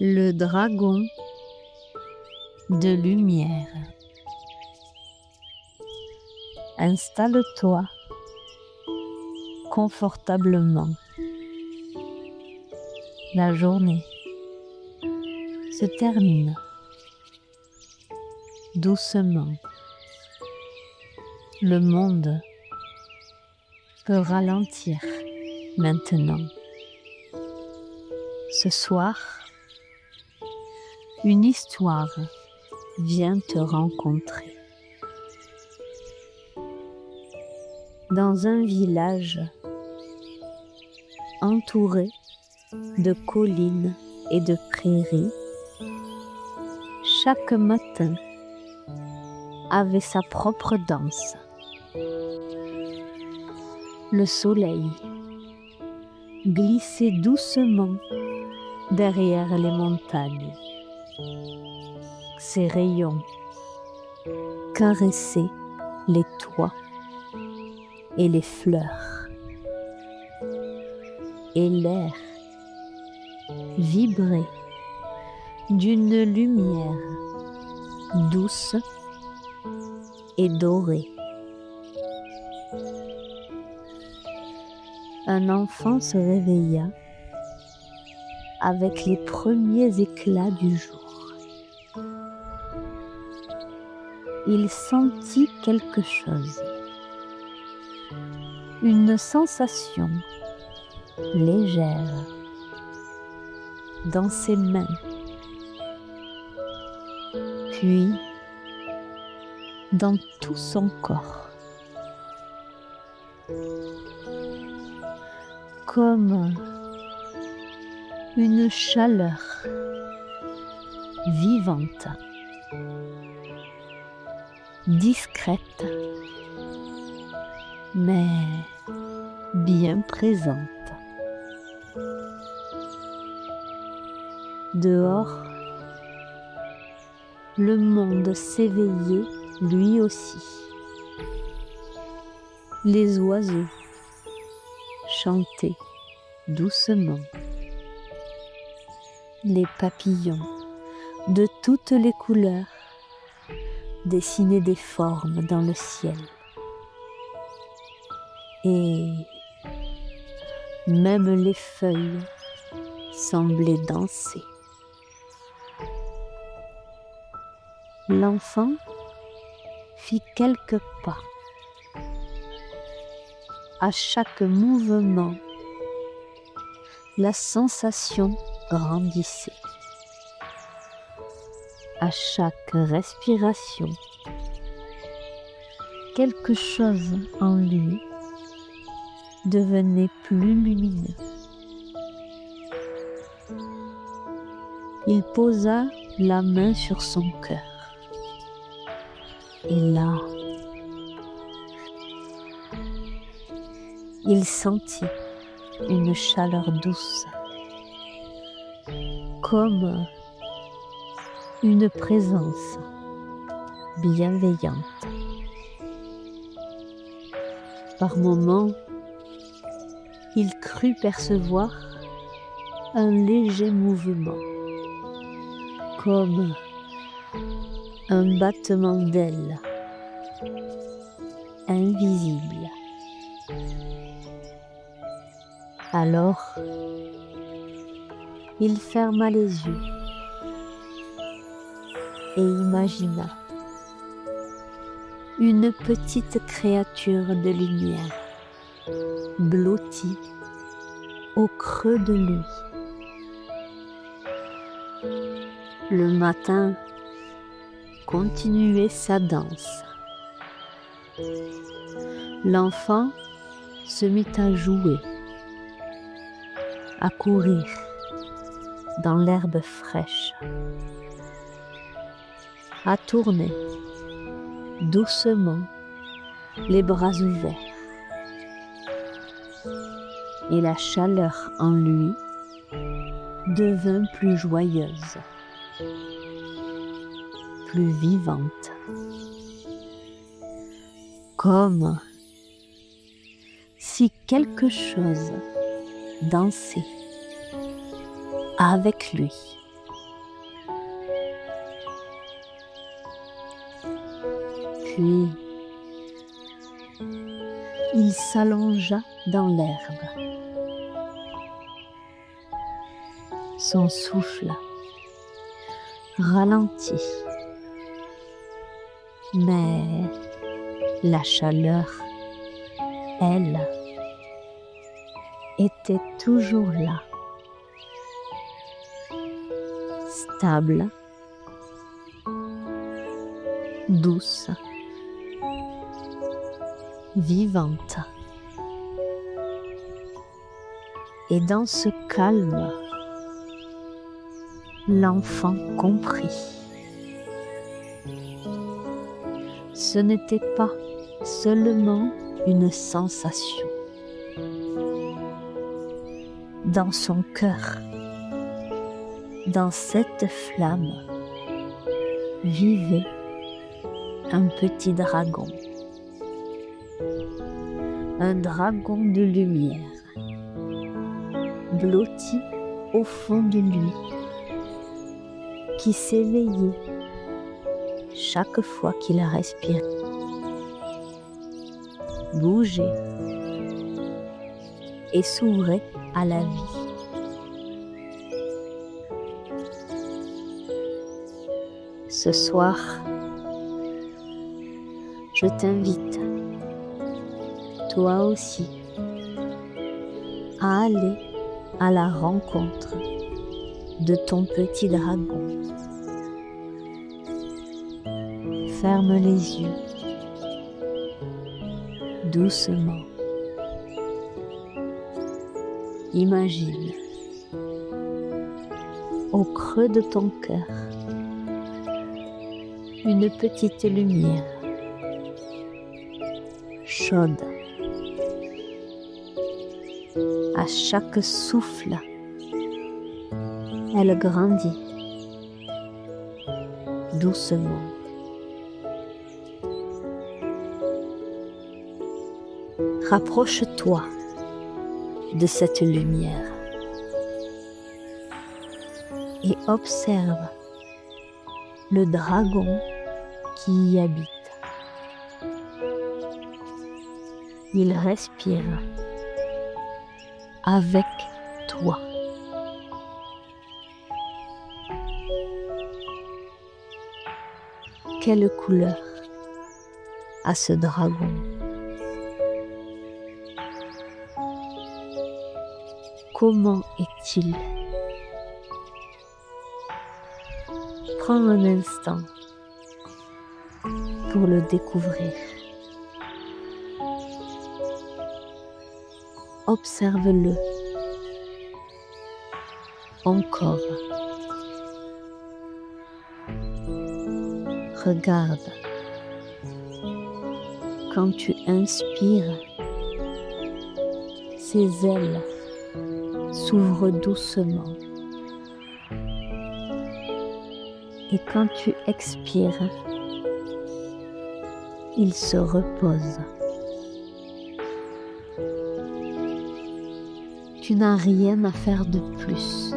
Le dragon de lumière. Installe-toi confortablement. La journée se termine doucement. Le monde peut ralentir maintenant. Ce soir, une histoire vient te rencontrer. Dans un village entouré de collines et de prairies, chaque matin avait sa propre danse. Le soleil glissait doucement derrière les montagnes. Ses rayons caressaient les toits et les fleurs. Et l'air vibrait d'une lumière douce et dorée. Un enfant se réveilla avec les premiers éclats du jour. Il sentit quelque chose, une sensation légère dans ses mains, puis dans tout son corps, comme une chaleur vivante, discrète, mais bien présente. Dehors, le monde s'éveillait lui aussi. Les oiseaux chantaient doucement. Les papillons de toutes les couleurs dessinaient des formes dans le ciel. Et même les feuilles semblaient danser. L'enfant fit quelques pas. À chaque mouvement, la sensation grandissait. À chaque respiration, quelque chose en lui devenait plus lumineux. Il posa la main sur son cœur. Et là, il sentit une chaleur douce, comme une présence bienveillante. Par moments, il crut percevoir un léger mouvement, comme un battement d'ailes invisible. Alors, il ferma les yeux et imagina une petite créature de lumière blottie au creux de lui. Le matin continuait sa danse. L'enfant se mit à jouer, à courir dans l'herbe fraîche, à tourner doucement les bras ouverts. Et la chaleur en lui devint plus joyeuse, plus vivante, comme si quelque chose dansait avec lui. Puis, il s'allongea dans l'herbe. Son souffle ralentit, mais la chaleur, elle, était toujours là, stable, douce, vivante. Et dans ce calme, l'enfant comprit. Ce n'était pas seulement une sensation. Dans son cœur, dans cette flamme, vivait un petit dragon. Un dragon de lumière, blotti au fond de lui, qui s'éveillait chaque fois qu'il respirait, bougeait et s'ouvrait à la vie. Ce soir, je t'invite, toi aussi, à aller à la rencontre de ton petit dragon. Ferme les yeux, doucement. Imagine, au creux de ton cœur, une petite lumière chaude. À chaque souffle, elle grandit doucement. Rapproche-toi de cette lumière et observe le dragon qui y habite. Il respire avec toi. Quelle couleur a ce dragon? Comment est-il? Prends un instant pour le découvrir. Observe-le encore. Regarde. Quand tu inspires, ses ailes s'ouvrent doucement. Et quand tu expires, il se repose. Tu n'as rien à faire de plus.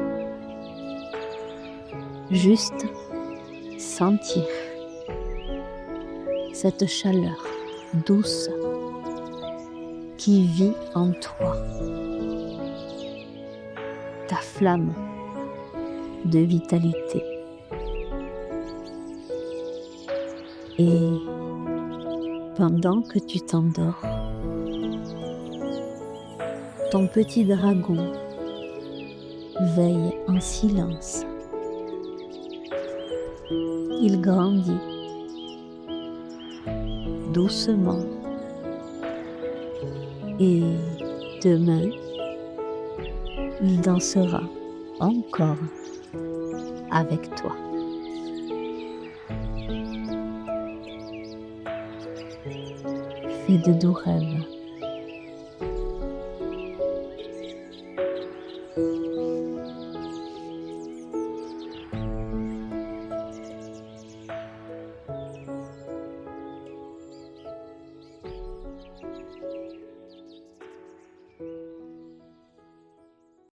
Juste sentir cette chaleur douce qui vit en toi. Ta flamme de vitalité. Et pendant que tu t'endors, ton petit dragon veille en silence. Il grandit doucement et demain, il dansera encore avec toi. Fais de doux rêves.